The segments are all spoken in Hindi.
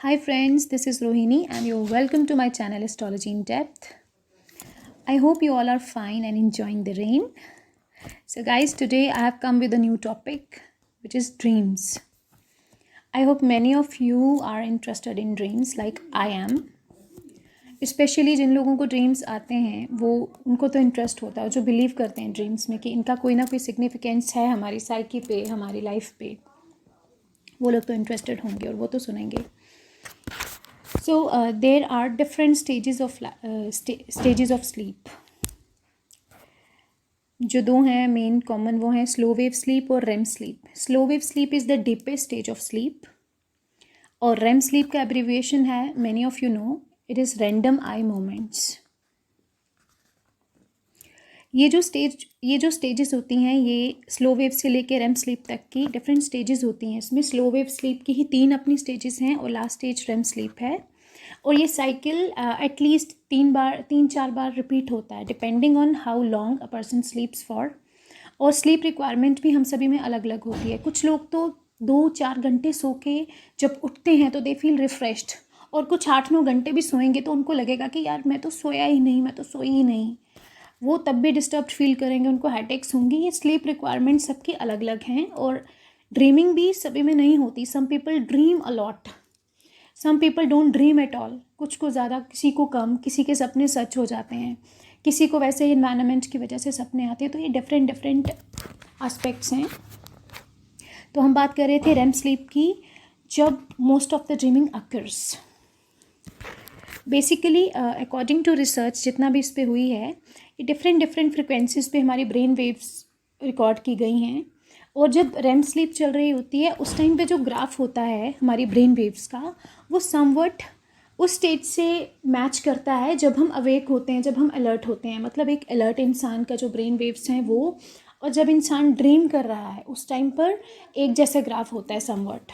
Hi friends, this is Rohini and you're welcome to my channel Astrology in Depth. I hope you all are fine and enjoying the rain. So guys, today I have come with a new topic which is dreams. I hope many of you are interested in dreams like I am. Specially जिन लोगों को ड्रीम्स आते हैं वो उनको तो इंटरेस्ट होता है, जो बिलीव करते हैं ड्रीम्स में कि इनका कोई ना कोई सिग्निफिकेंस है हमारी साइकी पे, हमारी लाइफ पे, वो लोग तो इंटरेस्टेड होंगे और वो तो सुनेंगे. So there are different stages of sleep. जो दो हैं मेन कॉमन वो हैं स्लो वेव स्लीप और REM sleep. Slow wave sleep is the deepest stage of sleep और रेम स्लीप का एब्रीविएशन है, many of you know, it is random I moments. ये जो स्टेजेस होती हैं ये स्लो वेव से लेकर रेम स्लीप तक की डिफरेंट स्टेजेस होती हैं. इसमें स्लो वेव स्लीप की ही 3 अपनी स्टेजेस हैं और लास्ट स्टेज रेम स्लीप है. और ये साइकिल एटलीस्ट 3-4 बार रिपीट होता है depending on how long a person स्लीप्स for. और स्लीप रिक्वायरमेंट भी हम सभी में अलग अलग होती है. कुछ लोग तो 2-4 घंटे सो के जब उठते हैं तो दे फील रिफ्रेश्ड, और कुछ 8-9 घंटे भी सोएंगे तो उनको लगेगा कि यार मैं तो सोया ही नहीं, मैं तो सोई ही नहीं. वो तब भी डिस्टर्ब्ड फील करेंगे, उनको हेडेक्स होंगी. ये स्लीप रिक्वायरमेंट सबकी अलग अलग हैं. और ड्रीमिंग भी सभी में नहीं होती. Some people dream a lot, some people don't dream at all. कुछ को ज़्यादा, किसी को कम. किसी के सपने सच हो जाते हैं, किसी को वैसे ही इन्वायरमेंट की वजह से सपने आते हैं. तो ये डिफरेंट एस्पेक्ट्स हैं. तो हम बात कर रहे थे रेम स्लीप की, जब most of the dreaming occurs. Basically according to research जितना भी इस पर हुई है, ये डिफरेंट फ्रिक्वेंसीज पे हमारी ब्रेन वेव्स रिकॉर्ड की गई हैं. और जब रेम स्लीप चल रही होती है उस टाइम पे जो ग्राफ होता है हमारी ब्रेन वेव्स का, वो समवट उस स्टेज से मैच करता है जब हम अवेक होते हैं, जब हम अलर्ट होते हैं. मतलब एक अलर्ट इंसान का जो ब्रेन वेव्स हैं वो, और जब इंसान ड्रीम कर रहा है उस टाइम पर एक जैसा ग्राफ होता है समवट.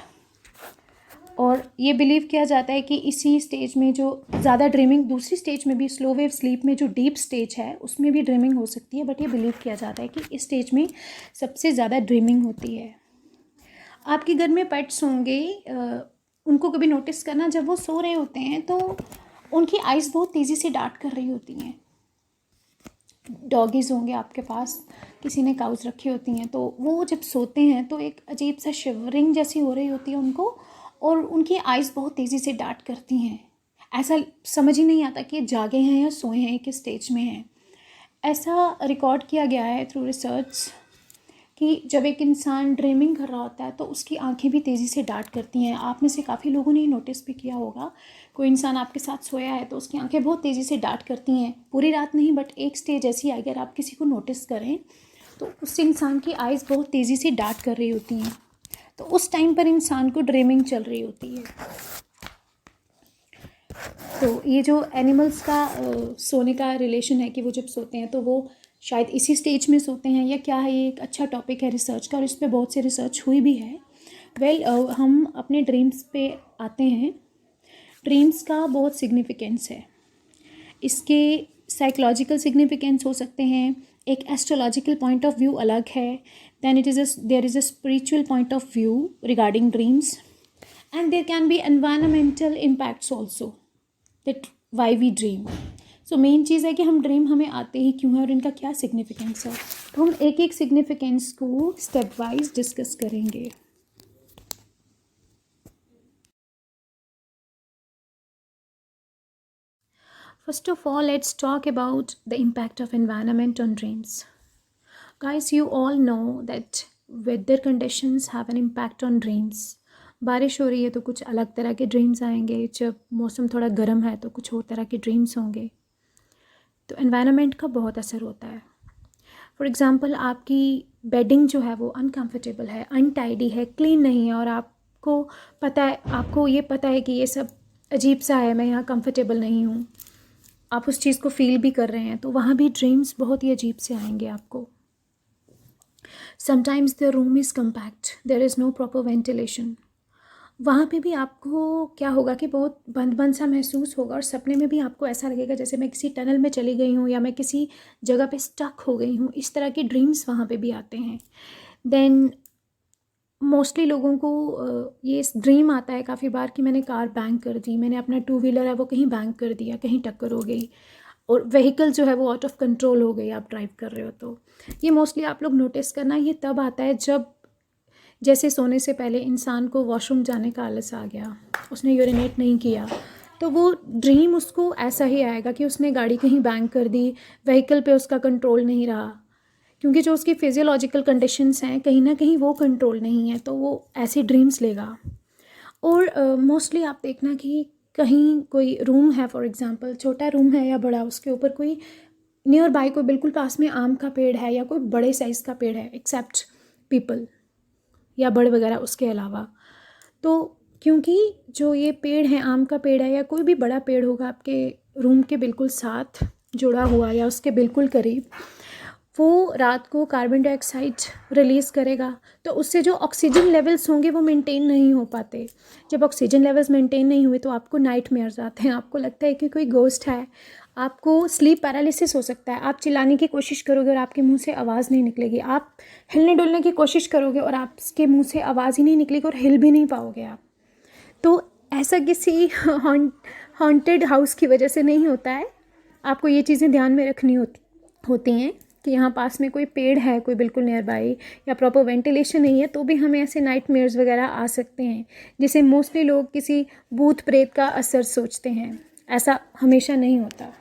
और ये बिलीव किया जाता है कि इसी स्टेज में जो ज़्यादा ड्रीमिंग, दूसरी स्टेज में भी स्लो वेव स्लीप में जो डीप स्टेज है उसमें भी ड्रीमिंग हो सकती है, बट ये बिलीव किया जाता है कि इस स्टेज में सबसे ज़्यादा ड्रीमिंग होती है. आपके घर में पेट्स होंगे, उनको कभी नोटिस करना, जब वो सो रहे होते हैं तो उनकी आइज़ बहुत तेज़ी से डार्ट कर रही होती हैं. डॉगीज़ होंगे आपके पास, किसी ने काउज रखी होती हैं, तो वो जब सोते हैं तो एक अजीब सा शिवरिंग जैसी हो रही होती है उनको, और उनकी आइज़ बहुत तेज़ी से डार्ट करती हैं. ऐसा समझ ही नहीं आता कि ये जागे हैं या सोए हैं, किस स्टेज में हैं. ऐसा रिकॉर्ड किया गया है थ्रू रिसर्च कि जब एक इंसान ड्रीमिंग कर रहा होता है तो उसकी आंखें भी तेज़ी से डार्ट करती हैं. आप में से काफ़ी लोगों ने नोटिस भी किया होगा, कोई इंसान आपके साथ सोया है तो उसकी आंखें बहुत तेज़ी से डार्ट करती हैं. पूरी रात नहीं, बट एक स्टेज ऐसी अगर आप किसी को नोटिस करें तो उस इंसान की आइज़ बहुत तेज़ी से डार्ट कर रही होती हैं. तो उस टाइम पर इंसान को ड्रीमिंग चल रही होती है. तो ये जो एनिमल्स का सोने का रिलेशन है कि वो जब सोते हैं तो वो शायद इसी स्टेज में सोते हैं या क्या है, ये एक अच्छा टॉपिक है रिसर्च का और इस पर बहुत सी रिसर्च हुई भी है. हम अपने ड्रीम्स पे आते हैं. ड्रीम्स का बहुत सिग्निफिकेंस है. इसके साइकोलॉजिकल सिग्निफिकेंस हो सकते हैं, एक एस्ट्रोलॉजिकल पॉइंट ऑफ व्यू अलग है. Then there is a spiritual point of view regarding dreams, and there can be environmental impacts also that why we dream. So main चीज़ है कि हम ड्रीम हमें आते ही क्यों हैं और इनका क्या सिग्निफिकेंस है. तो हम एक एक सिग्निफिकेंस को स्टेप वाइज डिस्कस करेंगे. First of all, let's talk about the impact of environment on dreams. Guys, you all know that weather conditions have an impact on dreams. बारिश हो रही है तो कुछ अलग तरह के ड्रीम्स आएंगे, जब मौसम थोड़ा गर्म है तो कुछ और तरह के ड्रीम्स होंगे. तो एनवायरनमेंट का बहुत असर होता है. फॉर एग्ज़ाम्पल, आपकी बेडिंग जो है वो अनकम्फर्टेबल है, अनटाइडी है, क्लीन नहीं है, और आपको ये पता है कि ये सब अजीब सा है, मैं यहाँ कंफर्टेबल नहीं हूँ, आप उस चीज़ को फील भी कर रहे हैं, तो वहाँ भी ड्रीम्स बहुत ही अजीब से आएंगे आपको. Sometimes the room is compact, there is no proper ventilation. वहाँ पे भी आपको क्या होगा कि बहुत बंद बंद सा महसूस होगा, और सपने में भी आपको ऐसा लगेगा जैसे मैं किसी टनल में चली गई हूँ या मैं किसी जगह पे स्टक हो गई हूँ. इस तरह के ड्रीम्स वहाँ पे भी आते हैं. देन मोस्टली लोगों को ये ड्रीम आता है काफ़ी बार कि मैंने कार बैंक कर दी, मैंने अपना टू व्हीलर है वो कहीं बैंक कर दिया, कहीं टक्कर हो गई और व्हीकल जो है वो आउट ऑफ कंट्रोल हो गई, आप ड्राइव कर रहे हो तो ये मोस्टली आप लोग नोटिस करना, ये तब आता है जब जैसे सोने से पहले इंसान को वॉशरूम जाने का आलस आ गया, उसने यूरिनेट नहीं किया, तो वो ड्रीम उसको ऐसा ही आएगा कि उसने गाड़ी कहीं बैंक कर दी, व्हीकल पे उसका कंट्रोल नहीं रहा, क्योंकि जो उसकी फिजियोलॉजिकल कंडीशंस हैं कहीं ना कहीं वो कंट्रोल नहीं है, तो वो ऐसी ड्रीम्स लेगा। और मोस्टली आप देखना कि कहीं कोई रूम है, फॉर एग्जांपल छोटा रूम है या बड़ा, उसके ऊपर कोई नियर बाय कोई बिल्कुल पास में आम का पेड़ है या कोई बड़े साइज़ का पेड़ है, एक्सेप्ट पीपल या बड़ वगैरह उसके अलावा, तो क्योंकि जो ये पेड़ है, आम का पेड़ है या कोई भी बड़ा पेड़ होगा आपके रूम के बिल्कुल साथ जुड़ा हुआ या उसके बिल्कुल करीब, वो रात को कार्बन डाइऑक्साइड रिलीज़ करेगा, तो उससे जो ऑक्सीजन लेवल्स होंगे वो मेंटेन नहीं हो पाते। जब ऑक्सीजन लेवल्स मेंटेन नहीं हुए तो आपको नाइटमेयर्स आते हैं, आपको लगता है कि कोई गोस्ट है, आपको स्लीप पैरालिसिस हो सकता है, आप चिल्लाने की कोशिश करोगे और आपके मुंह से आवाज़ नहीं निकलेगी, आप हिलने डुलने की कोशिश करोगे और आपके मुंह से आवाज़ ही नहीं निकलेगी और हिल भी नहीं पाओगे आप। तो ऐसा किसी हॉन्टेड हाउस की वजह से नहीं होता है। आपको ये चीज़ें ध्यान में रखनी होती हैं कि यहाँ पास में कोई पेड़ है, कोई बिल्कुल नियर बाई, या प्रॉपर वेंटिलेशन नहीं है, तो भी हमें ऐसे नाइटमेयर्स वगैरह आ सकते हैं, जिसे मोस्टली लोग किसी भूत प्रेत का असर सोचते हैं। ऐसा हमेशा नहीं होता।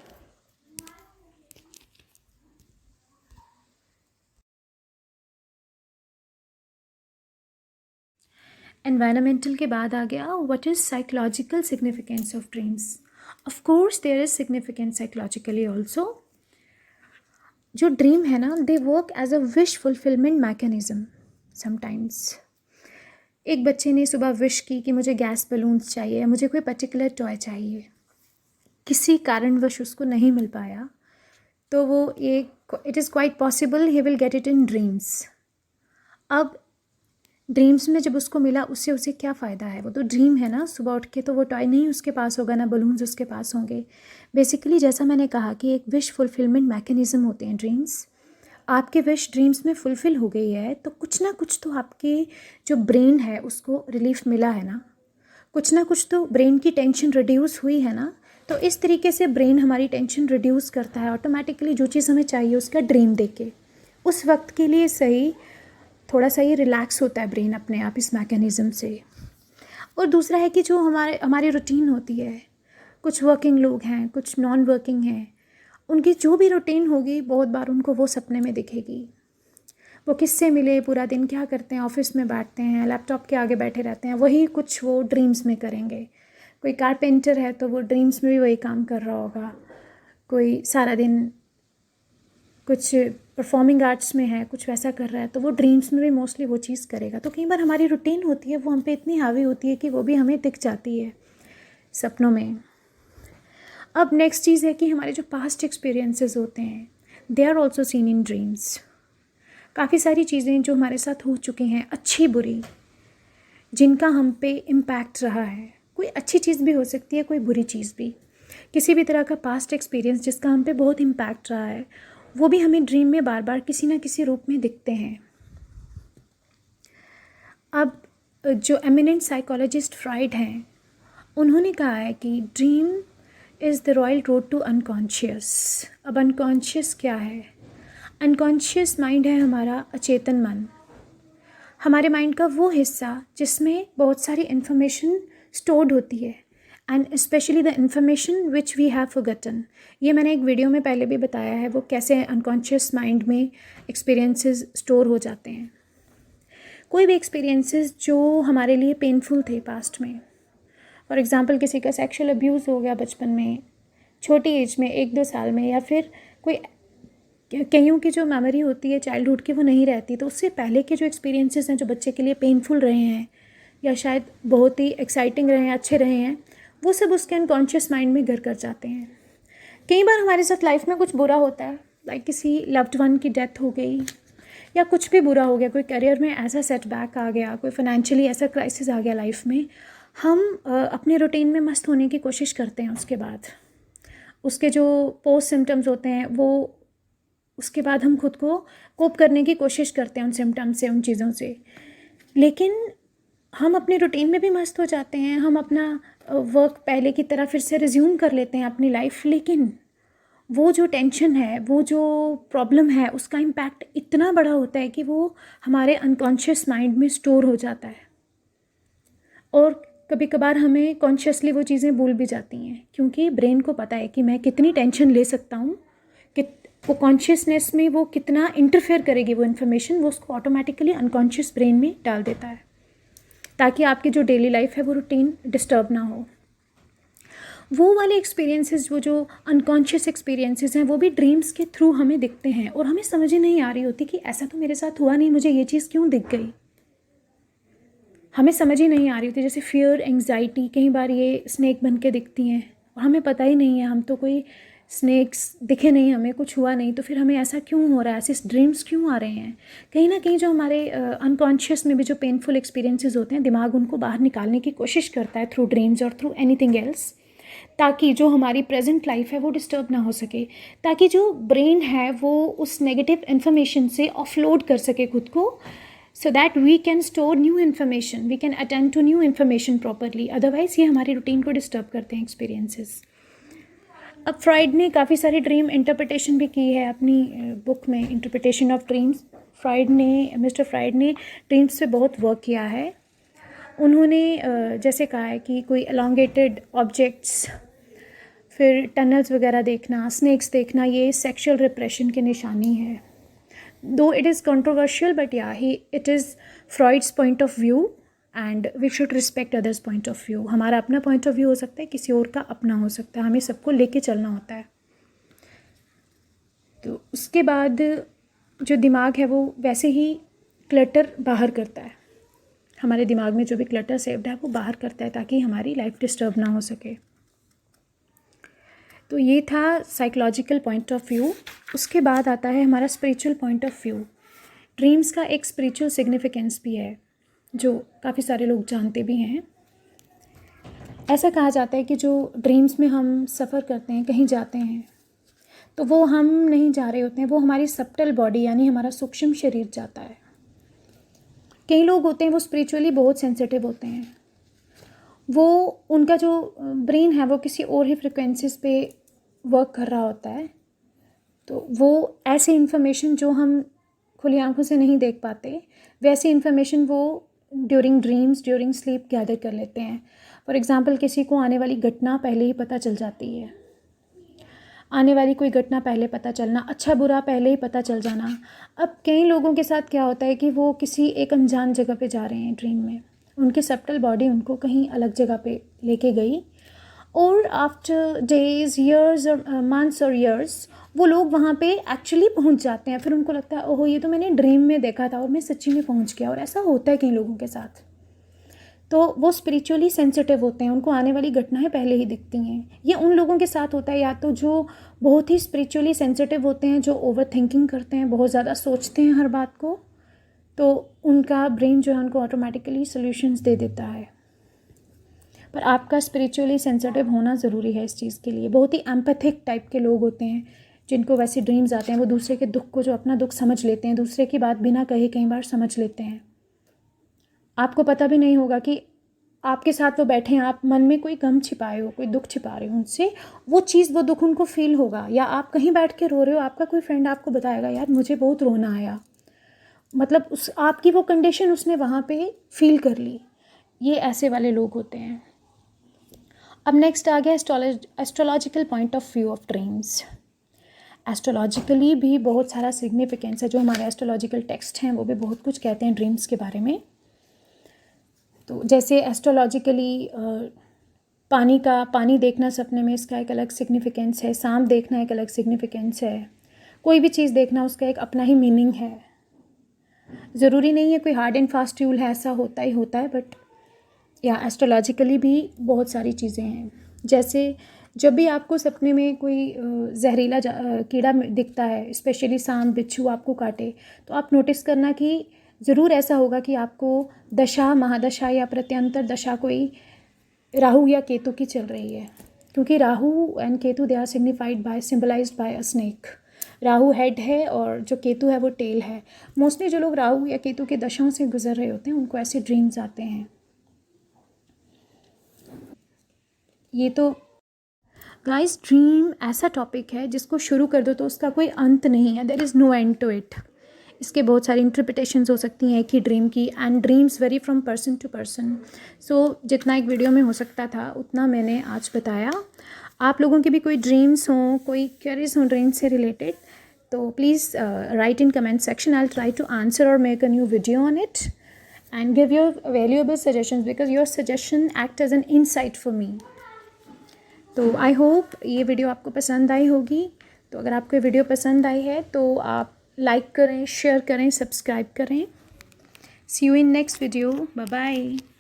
एनवायरमेंटल के बाद आ गया what is psychological significance of dreams. Of course there is significance psychologically also. जो ड्रीम है ना, they work as a wish fulfilment mechanism sometimes. एक बच्चे ने सुबह विश की कि मुझे गैस बलून्स चाहिए, मुझे कोई पर्टिकुलर टॉय चाहिए, किसी कारणवश उसको नहीं मिल पाया, तो वो एक it is quite possible he will get it in dreams. अब ड्रीम्स में जब उसको मिला, उससे उसे क्या फ़ायदा है, वो तो ड्रीम है ना, सुबह उठ के तो वो टॉय नहीं उसके पास होगा, ना बलून्स उसके पास होंगे। बेसिकली जैसा मैंने कहा कि एक विश फुलफिलमेंट मैकेनिज़्म होते हैं ड्रीम्स। आपके विश ड्रीम्स में फुलफ़िल हो गई है तो कुछ ना कुछ तो आपके जो ब्रेन है उसको रिलीफ मिला है ना, कुछ ना कुछ तो ब्रेन की टेंशन रिड्यूस हुई है ना। तो इस तरीके से ब्रेन हमारी टेंशन रिड्यूस करता है ऑटोमेटिकली, जो चीज़ हमें चाहिए उसका ड्रीम देख के, उस वक्त के लिए सही, थोड़ा सा ये रिलैक्स होता है ब्रेन अपने आप इस मैकेनिज़्म से। और दूसरा है कि जो हमारी रूटीन होती है, कुछ वर्किंग लोग हैं, कुछ नॉन वर्किंग हैं, उनकी जो भी रूटीन होगी बहुत बार उनको वो सपने में दिखेगी। वो किससे मिले, पूरा दिन क्या करते हैं, ऑफिस में बैठते हैं, लैपटॉप के आगे बैठे रहते हैं, वही कुछ वो ड्रीम्स में करेंगे। कोई कारपेंटर है तो वो ड्रीम्स में भी वही काम कर रहा होगा। कोई सारा दिन कुछ परफॉर्मिंग आर्ट्स में है, कुछ वैसा कर रहा है, तो वो ड्रीम्स में भी मोस्टली वो चीज़ करेगा। तो कई बार हमारी रूटीन होती है वो हम पे इतनी हावी होती है कि वो भी हमें दिख जाती है सपनों में। अब नेक्स्ट चीज़ है कि हमारे जो पास्ट एक्सपीरियंसेस होते हैं, they are also seen in dreams. काफ़ी सारी चीज़ें जो हमारे साथ हो चुकी हैं, अच्छी बुरी, जिनका हम पे इम्पैक्ट रहा है, कोई अच्छी चीज़ भी हो सकती है, कोई बुरी चीज़ भी, किसी भी तरह का पास्ट एक्सपीरियंस जिसका हम पे बहुत इम्पैक्ट रहा है, वो भी हमें ड्रीम में बार बार किसी ना किसी रूप में दिखते हैं। अब जो एमिनेंट साइकोलॉजिस्ट फ्राइड हैं, उन्होंने कहा है कि dream is the royal road to unconscious. अब अनकॉन्शियस क्या है? अनकॉन्शियस माइंड है हमारा अचेतन मन, हमारे माइंड का वो हिस्सा जिसमें बहुत सारी इन्फॉर्मेशन स्टोर्ड होती है, and specially the information which we have forgotten. ये मैंने एक वीडियो में पहले भी बताया है, वो कैसे अनकॉन्शियस माइंड में एक्सपीरियंसेस स्टोर हो जाते हैं। कोई भी एक्सपीरियंसेस जो हमारे लिए पेनफुल थे पास्ट में, फॉर एग्ज़ाम्पल किसी का सेक्शुअल अब्यूज़ हो गया बचपन में, छोटी एज में, 1-2 साल में, या फिर कोई कईयों की जो मेमोरी होती है चाइल्डहुड की वो नहीं रहती, तो उससे पहले के जो एक्सपीरियंसेस हैं जो बच्चे के लिए पेनफुल रहे हैं या शायद बहुत ही एक्साइटिंग रहे हैं, अच्छे रहे हैं, वो सब उसके अनकॉन्शियस माइंड में घर कर जाते हैं। कई बार हमारे साथ लाइफ में कुछ बुरा होता है, लाइक किसी लव्ड वन की डेथ हो गई या कुछ भी बुरा हो गया, कोई करियर में ऐसा सेटबैक आ गया, कोई फाइनेंशियली ऐसा क्राइसिस आ गया लाइफ में, हम अपने रूटीन में मस्त होने की कोशिश करते हैं। उसके बाद उसके जो पोस्ट सिम्टम्स होते हैं वो, उसके बाद हम खुद को कोप करने की कोशिश करते हैं उन सिम्टम्स से, उन चीज़ों से। लेकिन हम अपने रूटीन में भी मस्त हो जाते हैं, हम अपना वर्क पहले की तरह फिर से रिज्यूम कर लेते हैं अपनी लाइफ, लेकिन वो जो टेंशन है, वो जो प्रॉब्लम है, उसका इम्पैक्ट इतना बड़ा होता है कि वो हमारे अनकॉन्शियस माइंड में स्टोर हो जाता है और कभी कभार हमें कॉन्शियसली वो चीज़ें भूल भी जाती हैं, क्योंकि ब्रेन को पता है कि मैं कितनी टेंशन ले सकता हूँ, कि वो कॉन्शियसनेस में वो कितना इंटरफेयर करेगी वो इन्फॉर्मेशन, वो उसको ऑटोमेटिकली अनकॉन्शियस ब्रेन में डाल देता है, ताकि आपकी जो डेली लाइफ है वो रूटीन डिस्टर्ब ना हो। वो वाले एक्सपीरियंसेस, वो जो अनकॉन्शियस एक्सपीरियंसेस हैं, वो भी ड्रीम्स के थ्रू हमें दिखते हैं और हमें समझ ही नहीं आ रही होती कि ऐसा तो मेरे साथ हुआ नहीं, मुझे ये चीज़ क्यों दिख गई। हमें समझ ही नहीं आ रही होती, जैसे फियर, एंग्जाइटी, कई बार ये स्नेक बन के दिखती हैं और हमें पता ही नहीं है, हम तो कोई स्नेक्स दिखे नहीं, हमें कुछ हुआ नहीं, तो फिर हमें ऐसा क्यों हो रहा है, ऐसे ड्रीम्स क्यों आ रहे हैं। कहीं ना कहीं जो हमारे अनकॉन्शियस में भी जो पेनफुल एक्सपीरियंसेस होते हैं, दिमाग उनको बाहर निकालने की कोशिश करता है थ्रू ड्रीम्स और थ्रू एनीथिंग एल्स, ताकि जो हमारी प्रेजेंट लाइफ है वो डिस्टर्ब ना हो सके, ताकि जो ब्रेन है वो उस नेगेटिव इन्फॉर्मेशन से ऑफलोड कर सके खुद को, so that we can store new information, we can attend to new information properly, otherwise ये हमारी रूटीन को डिस्टर्ब करते हैं एक्सपीरियंसेस। अब फ्राइड ने काफ़ी सारी ड्रीम इंटरप्रिटेशन भी की है अपनी बुक में, interpretation of dreams. Mister fried ने ड्रीम्स पे बहुत वर्क किया है। उन्होंने जैसे कहा है कि कोई एलोंगेटेड ऑब्जेक्ट्स, फिर टनल्स वगैरह देखना, स्नेक्स देखना, ये सेक्सुअल रिप्रेशन की निशानी है। Though it is controversial, but yeah, it is Freud's point of view and we should respect others' point of view. हमारा अपना point of view हो सकता है, किसी और का अपना हो सकता है, हमें सबको लेके चलना होता है। तो उसके बाद जो दिमाग है वो वैसे ही क्लटर बाहर करता है, हमारे दिमाग में जो भी क्लटर सेव्ड है वो बाहर करता है, ताकि हमारी लाइफ डिस्टर्ब ना हो सके। तो ये था साइकोलॉजिकल पॉइंट ऑफ व्यू। उसके बाद आता है हमारा spiritual point of view. Dreams का एक स्पिरिचुअल सिग्निफिकेंस भी है, जो काफ़ी सारे लोग जानते भी हैं। ऐसा कहा जाता है कि जो ड्रीम्स में हम सफ़र करते हैं, कहीं जाते हैं, तो वो हम नहीं जा रहे होते हैं, वो हमारी सबटल बॉडी यानी हमारा सूक्ष्म शरीर जाता है। कई लोग होते हैं वो स्पिरिचुअली बहुत सेंसिटिव होते हैं, वो उनका जो ब्रेन है वो किसी और ही फ्रिक्वेंसीज पे वर्क कर रहा होता है, तो वो ऐसी इन्फॉर्मेशन जो हम खुली आंखों से नहीं देख पाते, वैसी इन्फॉर्मेशन वो during dreams, during sleep gather कर लेते हैं। फॉर एग्ज़ाम्पल, किसी को आने वाली घटना पहले ही पता चल जाती है, आने वाली कोई घटना पहले पता चलना, अच्छा बुरा पहले ही पता चल जाना। अब कई लोगों के साथ क्या होता है कि वो किसी एक अनजान जगह पे जा रहे हैं ड्रीम में, उनकी सबटल बॉडी उनको कहीं अलग जगह पे लेके गई, और आफ्टर डेज, ईयर्स और मंथ्स और ईयर्स वो लोग वहाँ पे एक्चुअली पहुँच जाते हैं। फिर उनको लगता है ओहो ये तो मैंने ड्रीम में देखा था और मैं सच्ची में पहुँच गया। और ऐसा होता है कई लोगों के साथ। तो वो स्पिरिचुअली सेंसिटिव होते हैं, उनको आने वाली घटनाएं पहले ही दिखती हैं। ये उन लोगों के साथ होता है या तो जो बहुत ही स्पिरिचुअली सेंसिटिव होते हैं, जो ओवर थिंकिंग करते हैं, बहुत ज़्यादा सोचते हैं हर बात को, तो उनका ब्रेन जो है उनको ऑटोमेटिकली सॉल्यूशंस दे देता है। पर आपका स्पिरिचुअली सेंसिटिव होना ज़रूरी है इस चीज़ के लिए। बहुत ही एम्पैथिक टाइप के लोग होते हैं जिनको वैसे ड्रीम्स आते हैं, वो दूसरे के दुख को, जो अपना दुख समझ लेते हैं, दूसरे की बात बिना कहे कई बार समझ लेते हैं। आपको पता भी नहीं होगा कि आपके साथ वो बैठे हैं, आप मन में कोई गम छिपाए हो, कोई दुख छिपा रहे हो उनसे, वो चीज़, वो दुख उनको फील होगा। या आप कहीं बैठ के रो रहे हो, आपका कोई फ्रेंड आपको बताएगा यार मुझे बहुत रोना आया, मतलब उस आपकी वो कंडीशन उसने वहाँ पे फील कर ली। ये ऐसे वाले लोग होते हैं। अब नेक्स्ट आ गया astrological point of view of dreams. Astrologically भी बहुत सारा सिग्निफिकेंस है, जो हमारे एस्ट्रोलॉजिकल टेक्स्ट हैं वो भी बहुत कुछ कहते हैं ड्रीम्स के बारे में। तो जैसे एस्ट्रोलॉजिकली पानी देखना सपने में, इसका एक अलग सिग्निफिकेंस है। सांप देखना एक अलग सिग्निफिकेंस है। कोई भी चीज़ देखना उसका एक अपना ही मीनिंग है। ज़रूरी नहीं है कोई हार्ड एंड फास्ट रूल है, ऐसा होता ही होता है, बट या एस्ट्रोलॉजिकली भी बहुत सारी चीज़ें हैं। जैसे जब भी आपको सपने में कोई जहरीला कीड़ा दिखता है, स्पेशली सांप बिच्छू आपको काटे, तो आप नोटिस करना कि ज़रूर ऐसा होगा कि आपको दशा, महादशा या प्रत्यंतर दशा कोई राहु या केतु की चल रही है, क्योंकि Rahu and Ketu they are signified by, symbolized by a snake. Rahu head है और जो केतु है वो टेल है। मोस्टली जो लोग राहु या केतु की दशाओं से गुजर रहे होते हैं उनको ऐसे ड्रीम्स आते हैं। ये तो गाइस ड्रीम ऐसा टॉपिक है जिसको शुरू कर दो तो उसका कोई अंत नहीं है, there is no end to it. इसके बहुत सारी इंटरप्रिटेशंस हो सकती हैं एक ही ड्रीम की, and dreams very from person to person. So जितना एक वीडियो में हो सकता था उतना मैंने आज बताया। आप लोगों के भी कोई ड्रीम्स हों, कोई क्वेरीज हों ड्रीम से रिलेटेड, तो please write in comment section, I will try to answer और make a new video on it and give your valuable suggestions because your suggestion act as an insight for me। तो आई होप ये वीडियो आपको पसंद आई होगी। तो अगर आपको ये वीडियो पसंद आई है तो आप लाइक करें, शेयर करें, सब्सक्राइब करें। See you in next video, bye bye.